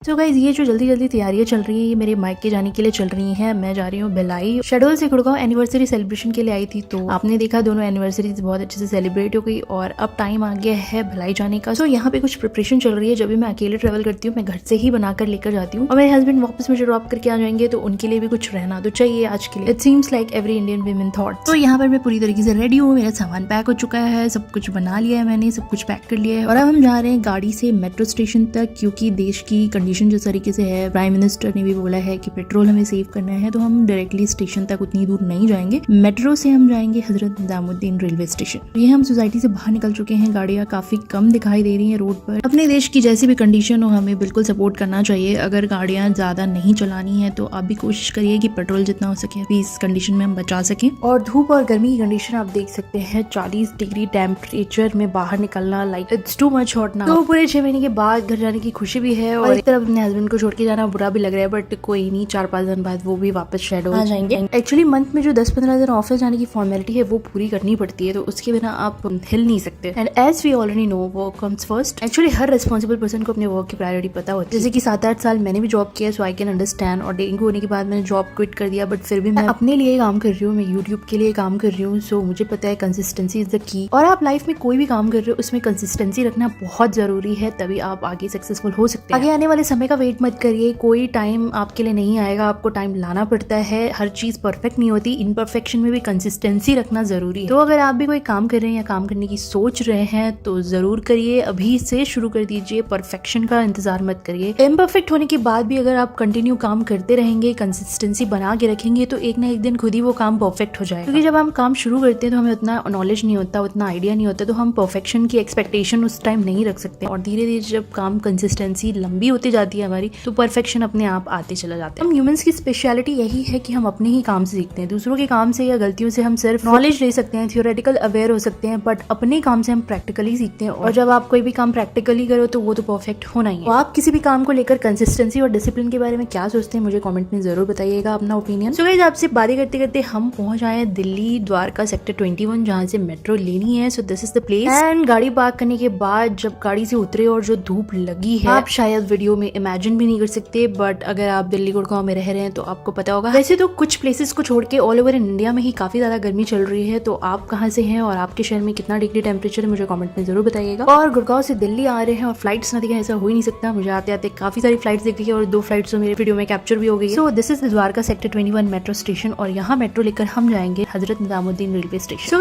तो गाइज ये जो जल्दी जल्दी तैयारियां चल रही है ये मेरे मायके जाने के लिए चल रही हैं। मैं जा रही हूँ भिलाई। शेड्यूल से गुड़गांव एनिवर्सरी सेलिब्रेशन के लिए आई थी, तो आपने देखा दोनों एनिवर्सरी बहुत अच्छे से सेलिब्रेट हो गई और अब टाइम आ गया है भिलाई जाने का। तो यहाँ पे कुछ प्रिपरेशन चल रही है। जब भी मैं अकेले ट्रेवल करती हूँ मैं घर से ही बनाकर लेकर जाती हूँ और मेरे हस्बैंड वापस मुझे ड्रॉप करके आ जाएंगे, तो उनके लिए भी कुछ रहना तो चाहिए आज के लिए। It seems like every Indian women thought. तो यहाँ पर मैं पूरी तरीके से रेडी हूँ, मेरा सामान पैक हो चुका है, सब कुछ बना लिया है मैंने, सब कुछ पैक कर लिया है और अब हम जा रहे हैं गाड़ी से मेट्रो स्टेशन तक, क्योंकि देश की कंडीशन जिस तरीके से है, प्राइम मिनिस्टर ने भी बोला है कि पेट्रोल हमें सेव करना है, तो हम डायरेक्टली स्टेशन तक उतनी दूर नहीं जाएंगे। मेट्रो से हम जाएंगे हजरत निजामुद्दीन रेलवे स्टेशन। ये हम सोसाइटी से बाहर निकल चुके हैं, गाड़ियां काफी कम दिखाई दे रही हैं रोड पर। अपने देश की जैसी भी कंडीशन हो हमें बिल्कुल सपोर्ट करना चाहिए। अगर गाड़ियां ज्यादा नहीं चलानी है तो आप भी कोशिश करिए कि पेट्रोल जितना हो सके अभी इस कंडीशन में हम बचा सकें। और धूप और गर्मी की कंडीशन आप देख सकते हैं, 40 डिग्री टेम्परेचर में बाहर निकलना, like it's too much hot now. तो पूरे 6 महीने के बाद घर जाने की खुशी भी है और एक तरफ अपने हस्बैंड को छोड़ के जाना बुरा भी लग रहा है, बट कोई नहीं, 4-5 दिन बाद वो भी वापस शेडो आ जाएंगे। एक्चुअली मंथ में जो 10-15 दिन ऑफिस जाने की फॉर्मेलिटी है वो पूरी करनी पड़ती है, तो उसके बिना आप हिल नहीं सकते। And as we already know work comes first. Actually हर रिस्पॉन्सिबल पर्सन को अपने वर्क की प्रायोरिटी पता होती है। जैसे कि 7-8 साल मैंने भी जॉब किया, सो आई कैन अंडरस्टैंड। और डेंगू होने के बाद मैंने जॉब क्विट कर दिया, बट फिर भी मैं अपने लिए काम कर रही हूँ, मैं यूट्यूब के लिए काम कर रही हूँ, सो मुझे पता है कंसिस्टेंसी इज द की। और आप लाइफ में कोई भी काम कर रहे हो उसमें कंसिस्टेंसी रखना बहुत जरूरी है, तभी आप आगे सक्सेसफुल हो सकते हैं। आगे आने वाले समय का वेट मत करिए, कोई टाइम आपके लिए नहीं आएगा, आपको टाइम लाना पड़ता है। हर चीज परफेक्ट नहीं होती, इम्परफेक्शन में भी कंसिस्टेंसी रखना जरूरी है। तो अगर आप भी कोई काम कर रहे हैं या काम करने की सोच रहे हैं तो जरूर करिए, अभी से शुरू कर दीजिए, परफेक्शन का इंतजार मत करिए। इम्परफेक्ट होने के बाद भी अगर आप कंटिन्यू काम करते रहेंगे, कंसिस्टेंसी बना के रखेंगे, तो एक ना एक दिन खुद ही वो काम परफेक्ट हो जाएगा। क्योंकि जब हम काम शुरू करते हैं तो हमें उतना नॉलेज नहीं होता, उतना आइडिया नहीं होता, तो हम परफेक्शन की एक्सपेक्टेशन उस टाइम नहीं रख सकते। और धीरे धीरे जब काम कंसिस्टेंसी लंबी होती जाती है हमारी, तो परफेक्शन अपने आप आते चला जाता है। हम ह्यूमंस की स्पेशलिटी यही है कि हम अपने ही काम से सीखते हैं। दूसरों के काम से या गलतियों से हम सिर्फ नॉलेज ले सकते हैं, थियोरेटिकल अवेयर हो सकते हैं, बट अपने काम से हम प्रैक्टिकली सीखते हैं। और जब आप कोई भी काम प्रैक्टिकली करो तो वो तो परफेक्ट होना ही है। तो आप किसी भी काम को लेकर कंसिस्टेंसी और डिसिप्लिन के बारे में क्या सोचते हैं मुझे कमेंट में जरूर बताइएगा अपना ओपिनियन। सो गाइस, आपसे बातें करते करते हम पहुंच आए दिल्ली द्वारका सेक्टर 21, जहाँ से मेट्रो लेनी है। सो this is the place. And गाड़ी पार्क करने के बाद जब गाड़ी से उतरे और जो धूप लगी है, आप शायद वीडियो में इमेजिन भी नहीं कर सकते, बट अगर आप दिल्ली गुड़गांव में रह रहे हैं तो आपको पता होगा। वैसे तो कुछ प्लेसेस को छोड़ के ऑल ओवर इंडिया में ही काफी ज्यादा गर्मी चल रही है, तो आप कहाँ से हैं और आपके शहर में कितना डिग्री टेम्परेचर है मुझे कमेंट में जरूर बताइएगा। और गुड़गांव से दिल्ली आ रहे हैं और फ्लाइट्स ना दिखे ऐसा हो ही नहीं सकता। मुझे आते आते काफी सारी फ्लाइट्स दिख रही है और 2 फ्लाइट्स तो मेरे वीडियो में कैप्चर भी हो गई है। सो this is Dwarka sector 21 metro station और यहाँ मेट्रो लेकर हम जाएंगे हजरत Nizamuddin railway station.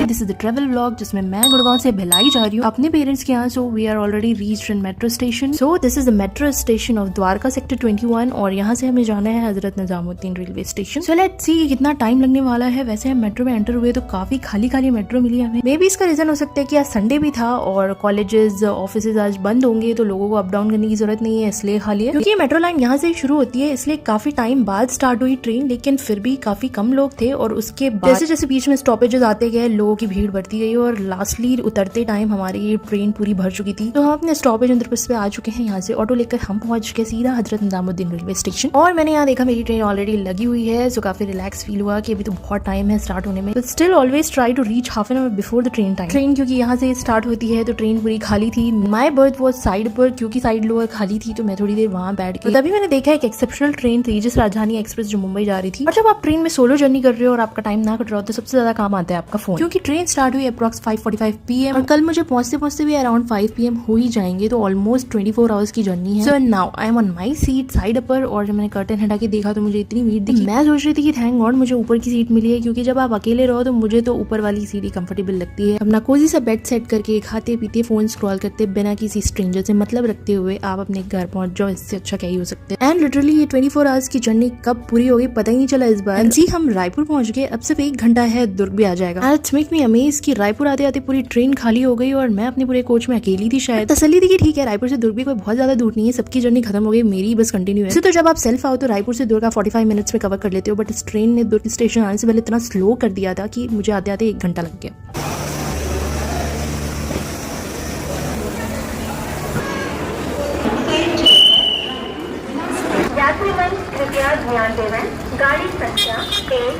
This is the travel vlog जिसमें मैं गुड़गांव से भिलाई जा रही हूँ अपने पेरेंट्स के यहाँ। So we are already reached in metro station. So this is the metro station of Dwarka sector 21 और यहाँ से हमें जाना है Hazrat Nizamuddin railway station. So let's see कितना टाइम लगने वाला है। वैसे हम मेट्रो में एंटर हुए तो काफी खाली खाली मेट्रो मिली हमें। मे बी इसका रीजन हो सकता है कि आज संडे भी था और कॉलेजेस ऑफिसेज आज बंद होंगे, तो लोगों को अप डाउन करने की जरूरत नहीं है, इसलिए खाली है। क्योंकि मेट्रो लाइन यहाँ से शुरू होती है, इसलिए काफी टाइम बाद स्टार्ट हुई ट्रेन, लेकिन फिर भी काफी कम लोग थे। और उसके बाद जैसे जैसे बीच में स्टॉपेजेस आते गए लोगों की भीड़ बढ़ती गई और लास्टली उतरते टाइम हमारी ये ट्रेन पूरी भर चुकी थी। तो हम अपने स्टॉपेज इंद्रप्रस्थ पे आ चुके हैं। यहाँ से ऑटो लेकर हम पहुंच गए सीधा हजरत निजामुद्दीन रेलवे स्टेशन। और मैंने यहाँ देखा मेरी ट्रेन ऑलरेडी लगी हुई है, सो काफी रिलैक्स फील हुआ कि अभी तो बहुत टाइम है स्टार्ट होने में। But still always try to reach half an hour before the train time. Train क्योंकि यहाँ से स्टार्ट होती है तो ट्रेन पूरी खाली थी। माई बर्थ वॉज साइड पर, क्योंकि साइड लोअर खाली थी, तो मैं थोड़ी देर वहाँ बैठ गई। तभी मैंने देखा एक एक्सेप्शनल ट्रेन थी जिस राजधानी एक्सप्रेस जो मुंबई जा रही थी। और जब आप ट्रेन में सोलो जर्नी कर रहे हो और आपका टाइम ना कट रहा हो तो सबसे ज्यादा काम आता है आपका फोन, क्योंकि ट्रेन स्टार्ट हुई अप्रॉक्स 5:45 PM और कल मुझे पहुंचते पहुंचते भी अराउंड 5 PM हो ही जाएंगे, तो ऑलमोस्ट 24 आवर्स की जर्नी है। So now I am on my seat side upper. और जब मैंने कर्टन हटा के देखा तो मुझे इतनी भीड़ दिखी, मैं सोच रही थी कि थैंक गॉड मुझे ऊपर की सीट मिली है, क्योंकि जब आप अकेले रहो तो मुझे तो ऊपर वाली सीट ही कंफर्टेबल लगती है। अपना कोजी सा बेड सेट करके खाते पीते फोन स्क्रॉल करते बिना किसी स्ट्रेंजर से मतलब रखते हुए आप अपने घर पहुंच जाओ, इससे अच्छा क्या ही हो सकता है। एंड लिटरली ये 24 आवर्स की जर्नी कब पूरी हो गई पता ही नहीं चला इस बार। जी हम रायपुर पहुंच गए, अब सिर्फ 1 घंटा है दुर्ग भी आ जाएगा। इट्स मेक मी अमेज कि रायपुर आते आते पूरी ट्रेन खाली हो गई और मैं अपने पूरे कोच में अकेली थी। शायद तसल्ली थी कि ठीक है रायपुर से दुर्ग भी कोई बहुत ज्यादा दूर नहीं है, सबकी जर्नी खत्म हो गई, मेरी बस कंटिन्यू है। तो जब आप सेल्फ आओ तो रायपुर से दुर्ग का 45 मिनट्स में कवर कर लेते हो, बट इस ट्रेन ने दुर्ग स्टेशन आने से पहले इतना स्लो कर दिया था कि मुझे आते आते 1 घंटा लग गया। यात्रीगण कृपया ध्यान देवें, गाड़ी संख्या 1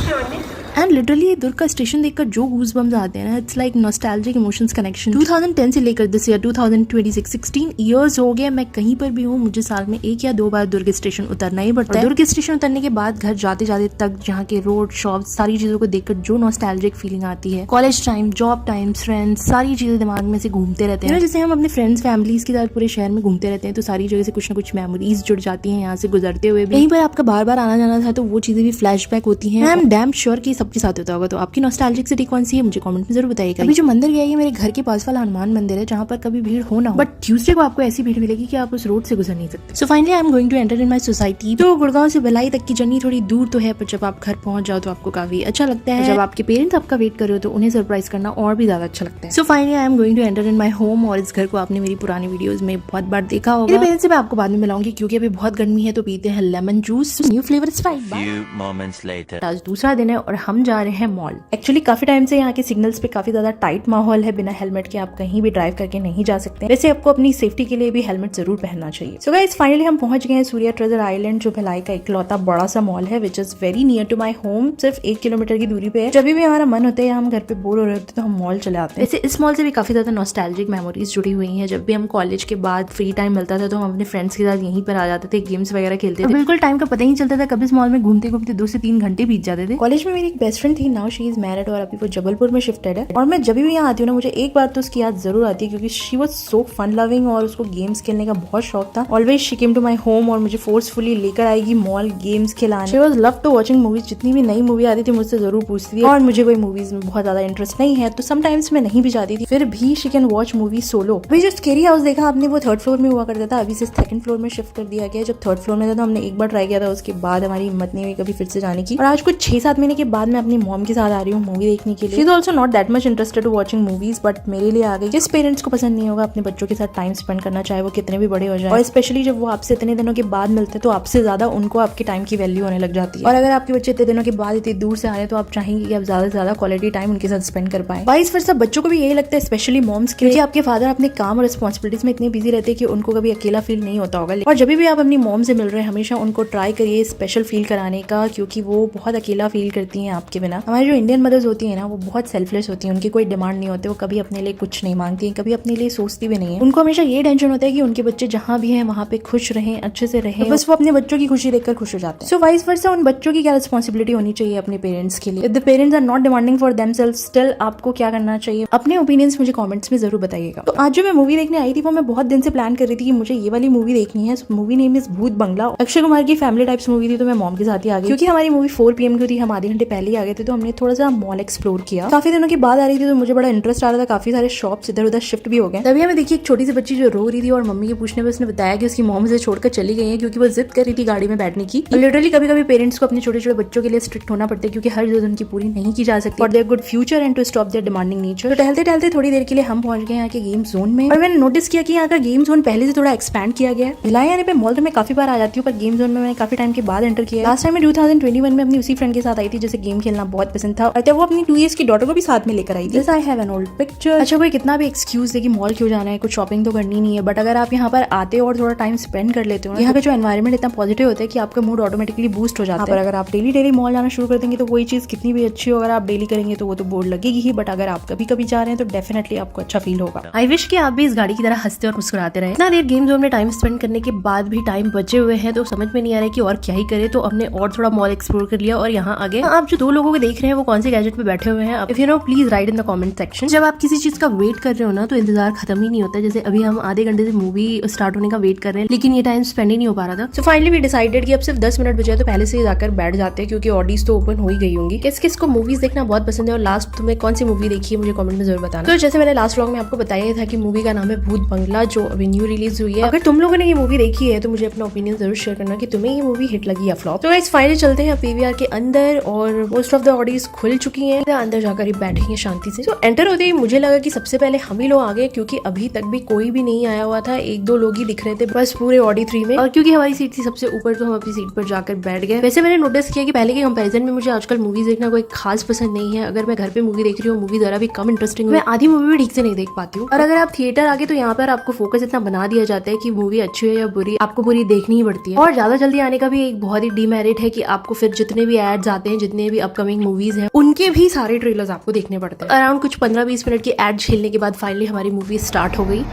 0 एंड लिटरली दुर्ग का स्टेशन देखकर जो गूज़बम्स आते हैं ना, it's like nostalgic emotions connection. 2010 से लेकर दिस ईयर 2026 16 इयर्स हो गए मैं कहीं पर भी हूँ, मुझे साल में 1 या 2 बार दुर्ग स्टेशन उतरना ही पड़ता है। दुर्ग स्टेशन उतरने के बाद घर जाते जाते तक जहाँ के रोड शॉप सारी चीजों को देखकर जो नॉस्टैल्जिक फीलिंग आती है, college time, job time, friends, सारी चीजें दिमाग में से घूमते रहते हैं। जैसे हम अपने फ्रेंड्स फैमिलीज के साथ पूरे शहर में घूमते रहते हैं तो सारी जगह से कुछ ना कुछ मेमोरीज जुड़ जाती हैं। यहाँ से गुजरते हुए भी कहीं पर आपका बार बार आना जाना था तो वो चीजें भी फ्लैशबैक होती हैं। आई एम डैम श्योर कि सबके साथ होता होगा। तो आपकी नॉस्टैल्जिक सिटी कौन सी है मुझे कमेंट में जरूर बताइएगा। अभी जो मंदिर गया है मेरे घर के पास वाला हनुमान मंदिर है जहाँ पर कभी भीड़ हो ना हो, बट ट्यूसडे को आपको ऐसी भीड़ मिलेगी कि आप उस रोड से गुजर नहीं सकते। So finally I am going to enter in my society. तो गुड़गांव से भिलाई तक की जर्नी थोड़ी दूर तो है, पर जब आप घर पहुंच जाओ तो आपको काफी अच्छा लगता है। जब आपके पेरेंट्स आपका वेट कर रहे हो तो उन्हें सरप्राइज करना और भी ज्यादा अच्छा लगता है। So finally I am going to enter in my home. और इस घर को आपने मेरी पुरानी वीडियोस में बहुत बार देखा होगा। मेरे पेरेंट्स से मैं आपको बाद में मिलाऊंगी क्योंकि अभी बहुत गर्मी है तो पीते हैं लेमन जूस। न्यू फ्लेवर आज दूसरा दिन है और हम जा रहे हैं मॉल। एक्चुअली काफी टाइम से यहाँ के सिग्नल्स पे काफी ज्यादा टाइट माहौल है, बिना हेलमेट के आप कहीं भी ड्राइव करके नहीं जा सकते। वैसे आपको अपनी सेफ्टी के लिए भी हेलमेट जरूर पहनना चाहिए। सो गाइस फाइनली हम पहुंच गए हैं सूर्या ट्रेजर आइलैंड, जो भिलाई का इकलौता बड़ा सा मॉल है which is very near to my home. सिर्फ 1 किलोमीटर की दूरी पे है। जब भी हमारा मन होता है या हम घर पे बोर हो रहे होते तो हम मॉल चले आते हैं। वैसे इस मॉल से भी काफी ज्यादा नॉस्टैल्जिक मेमोरीज जुड़ी हुई है। जब भी हम कॉलेज के बाद फ्री टाइम मिलता था तो हम अपने फ्रेंड्स के साथ यहीं पर आ जाते थे, गेम्स वगैरह खेलते थे। बिल्कुल टाइम का पता ही नहीं चलता था कब इस मॉल में घूमते घूमते 2 से 3 घंटे बीत जाते थे। कॉलेज में मेरी एक बेस्ट फ्रेंड थी, नाउ शी इज मैरिड और अभी वो जबलपुर में शिफ्टेड है। और मैं जब भी यहाँ आती हूँ ना मुझे एक बार तो उसकी याद जरूर आती है क्योंकि she was so fun loving और उसको गेम्स खेलने का बहुत शौक था। Always she came to my home और मुझे फोर्सफुली लेकर आएगी मॉल गेम्स खिलाने। She was love to watching movies. जितनी भी नई मूवी आती थी मुझसे जरूर पूछती थी। और मुझे कोई मूवीज में बहुत ज्यादा इंटरेस्ट नहीं है तो समटाइम्स मैं नहीं भी जाती थी, फिर भी she can watch movie solo. अभी जो स्केरी हाउस देखा आपने वो 3rd फ्लोर में हुआ करता था, अभी से 2nd फ्लोर में शिफ्ट कर दिया गया। जब 3rd फ्लोर में था तो हमने एक बार ट्राई किया था, उसके बाद हमारी हिम्मत नहीं हुई कभी फिर से जाने की। और आज कुछ 6-7 महीने के बाद मैं अपनी मॉम के साथ आ रही हूँ मूवी देखने के लिए। She is also not that much interested to watching movies, but मेरे लिए आ गई। जिस पेरेंट्स को पसंद नहीं होगा अपने बच्चों के साथ टाइम स्पेंड करना, चाहे वो कितने भी बड़े हो जाए, और स्पेशली जब वो आपसे इतने दिनों के बाद मिलते हैं तो आपसे ज्यादा उनको आपके टाइम की वैल्यू होने लग जाती है। और अगर आपके बच्चे इतने दिनों के बाद इतनी दूर से आ रहे हैं तो आप चाहेंगे कि आप ज्यादा से ज्यादा क्वालिटी टाइम उनके साथ स्पेंड कर पाए। वाइस वर्सा बच्चों को भी यही लगता है, स्पेशली मॉम्स के लिए, आपके फादर अपने काम और रिस्पॉन्सिबिलिटीज में इतने बिजी रहते हैं कि उनको कभी अकेला फील नहीं होता होगा। और जब भी आप अपनी मॉम से मिल रहे हैं हमेशा उनको ट्राई करिए स्पेशल फील कराने का, क्योंकि वो बहुत अकेला फील करती हैं आपके बिना। हमारी जो इंडियन मदर्स होती है ना वो बहुत सेल्फलेस होती हैं, उनकी कोई डिमांड नहीं होती, वो कभी अपने लिए कुछ नहीं मांगती हैं, कभी अपने लिए सोचती भी नहीं है। उनको हमेशा ये टेंशन होता है कि उनके बच्चे जहाँ भी हैं वहाँ पे खुश रहें, अच्छे से रहें, बस वो अपने बच्चों की खुशी देखकर खुश हो जाते हैं। सो वाइस वर्सा उन बच्चों की क्या रिस्पॉन्सिबिलिटी होनी चाहिए अपने पेरेंट्स के लिए। If the parents are not demanding for themselves, still आपको क्या करना चाहिए? अपने ओपिनियंस मुझे कमेंट्स में जरूर बताइएगा। तो आज जो मैं मूवी देखने आई थी वो मैं बहुत दिन से प्लान कर रही थी कि मुझे ये वाली मूवी देखनी है। मूवी नेम इज भूत बंगला। अक्षय कुमार की फैमिली टाइप्स मूवी थी तो मैं मॉम के साथ ही आ गई क्योंकि हमारी मूवी 4 PM की थी। हम आधे घंटे पहले ही आ गए थे तो हमने थोड़ा सा मॉल एक्सप्लोर किया। काफी दिनों के बाद आ रही थी तो मुझे बड़ा इंटरेस्ट आ रहा था। काफी सारे शॉप्स इधर उधर शिफ्ट भी हो गए। तभी हमें देखिए एक छोटी सी बच्ची जो रो रही थी और मम्मी के पूछने पर उसने बताया कि उसकी मॉम से छोड़कर चली गई है क्योंकि वो जिद कर रही थी गाड़ी में बैठने की। लिटरली कभी कभी पेरेंट्स को अपने छोटे छोटे बच्चों के लिए स्ट्रिक्ट होना पड़ता है क्योंकि हर जरूरत उनकी पूरी नहीं की जा सकती for their good future and to stop their demanding nature. तो टहलते टहलते थोड़ी देर के लिए हम पहुंच गए यहाँ के गेम जोन में और मैंने नोटिस किया कि यहाँ का गेम जोन पहले से थोड़ा एक्सपैंड किया गया है। भिलाई आने पे मॉल तो मैं काफी बार आ जाती हूँ पर गेम जोन में मैंने काफी टाइम के बाद एंटर किया। लास्ट टाइम मैं 2021 में अपनी उसी फ्रेंड के साथ आई थी जिसे गेम खेलना बहुत पसंद था और वो अपनी 2 years की डॉटर को भी साथ में लेकर आई थी। I have an old picture. अच्छा कोई कितना भी एक्सक्यूज दे कि मॉल क्यों जाना है, कुछ शॉपिंग तो करनी नहीं है, बट अगर आप यहाँ पर आते हो और थोड़ा टाइम स्पेंड कर लेते हो, यहाँ का जो एनवायरमेंट इतना पॉजिटिव होता है कि आपका मूड ऑटोमेटिकली बूस्ट हो जाता है। पर अगर आप डेली मॉल जाना शुरू कर देंगे तो कोई चीज कितनी भी अच्छी हो अगर आप डेली करेंगे तो वो तो बोर्ड लगेगी ही, बट अगर आप कभी कभी जा रहे हैं तो डेफिनेटली आपको अच्छा फील होगा। आई विश कि आप भी इस गाड़ी की तरह हंसते और मुस्कुराते रहे। इतना देर गेम जोन में टाइम स्पेंड करने के बाद भी टाइम बचे हुए हैं तो समझ में नहीं आ रहा है कि और क्या ही करे, तो हमने और थोड़ा मॉल एक्सप्लोर कर लिया और यहाँ आ गए। आप जो 2 लोगों को देख रहे हैं वो कौन से गैजेट पे बैठे हुए हैं, if you know please right in the comment section. जब आप किसी चीज का वेट कर रहे हो ना तो इंतजार खत्म ही नहीं होता। जैसे अभी हम आधे घंटे से मूवी स्टार्ट होने का वेट कर रहे हैं लेकिन ये टाइम स्पेंड ही नहीं हो पा रहा था। सो फाइनली वी डिसाइडेड कि अब सिर्फ 10 मिनट बचे तो पहले से जाकर बैठ जाते हैं क्योंकि ऑडियंस तो ओपन हो ही गई होंगी। किस किस को मूवीज देखना बहुत पसंद है और लास्ट तुम्हें कौन सी मूवी देखी है मुझे कमेंट में जरूर बताना। तो जैसे मैंने लास्ट व्लॉग में आपको बताया था कि मूवी का नाम है भूत बंगला जो अभी न्यू रिलीज हुई है। अगर तुम लोगों ने ये मूवी देखी है तो मुझे अपना ओपिनियन जरूर शेयर करना कि तुम्हें ये मूवी हिट लगी या फ्लॉप। तो गाइस फाइनली चलते हैं पीवीआर के अंदर और मोस्ट ऑफ द ऑडियंस खुल चुकी हैं, अंदर जाकर ही बैठे हैं शांति से। तो एंटर होते ही मुझे लगा कि सबसे पहले हम ही लोग आ गए क्योंकि अभी तक भी कोई भी नहीं आया हुआ था। 1-2 लोग ही दिख रहे थे बस पूरे ऑडी 3 में और क्योंकि हमारी सीट थी सबसे ऊपर तो हम अपनी सीट पर जाकर बैठ गए। वैसे मैंने नोटिस किया कि पहले के कंपैरिजन में मुझे आजकल मूवीज देखना कोई खास पसंद नहीं है। अगर मैं घर पे मूवी देख रही हूँ मूवी जरा भी कम इंटरेस्टिंग मैं आधी मूवी भी ठीक से नहीं देख पाती हूँ। और अगर आप थिएटर आगे तो यहाँ पर आपको फोकस इतना बना दिया जाता है कि मूवी अच्छी है या बुरी आपको पूरी देखनी ही पड़ती है। और ज्यादा जल्दी आने का भी एक बहुत ही डीमेरिट है कि आपको फिर जितने भी एड्स आते हैं जितने भी अपकमिंग मूवीज हैं उनके भी सारे ट्रेलर्स आपको देखने पड़ते हैं। अराउंड कुछ 15-20 मिनट की एड झेलने के बाद फाइनली हमारी मूवी स्टार्ट हो गई।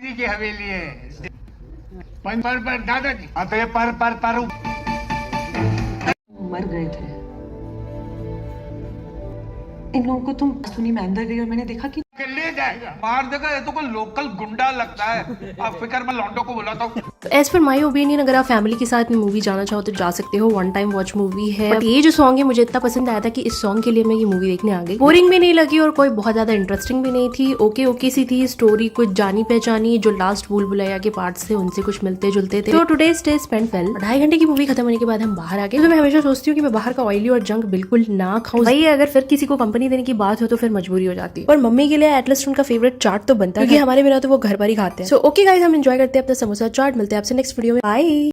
की हवेली है पर दादाजी हाँ तो ये पर मर गए थे। इन लोगों को तुम सुनी मैं अंदर गई और मैंने देखा कि ले जाएगा मार देगा। ये तो कोई लोकल गुंडा लगता है। आप फिकर में लॉन्डो को बुलाता हूँ। तो एज पर माई ओपिनियन अगर आप फैमिली के साथ मूवी जाना चाहो तो जा सकते हो, वन टाइम वॉच मूवी है। बट ये जो सॉन्ग है मुझे इतना पसंद आया था कि इस सॉन्ग के लिए मैं ये मूवी देखने आ गई। बोरिंग भी नहीं लगी और कोई बहुत ज्यादा इंटरेस्टिंग भी नहीं थी। ओके ओके सी थी स्टोरी, कुछ जानी पहचानी। जो लास्ट भूल भुलैया के पार्ट्स थे उनसे कुछ मिलते जुलते थे। तो टुडे स्टे स्पेंड वेल। 2.5 घंटे की मूवी खत्म होने के बाद हम बाहर आ गए। तो मैं हमेशा सोचती हूँ कि मैं बाहर का ऑयली और जंक बिल्कुल ना खाऊं। भाई अगर फिर किसी को कंपनी देने की बात हो तो फिर मजबूरी हो जाती है। और मम्मी के लिए एटलीस्ट उनका फेवरेट चाट तो बनता है, क्योंकि हमारे बिना तो वो घर पर ही खाते हैं। सो ओके गाइस, हम एंजॉय करते हैं अपना समोसा चाट। मिलते हैं आपसे नेक्स्ट वीडियो में। बाय।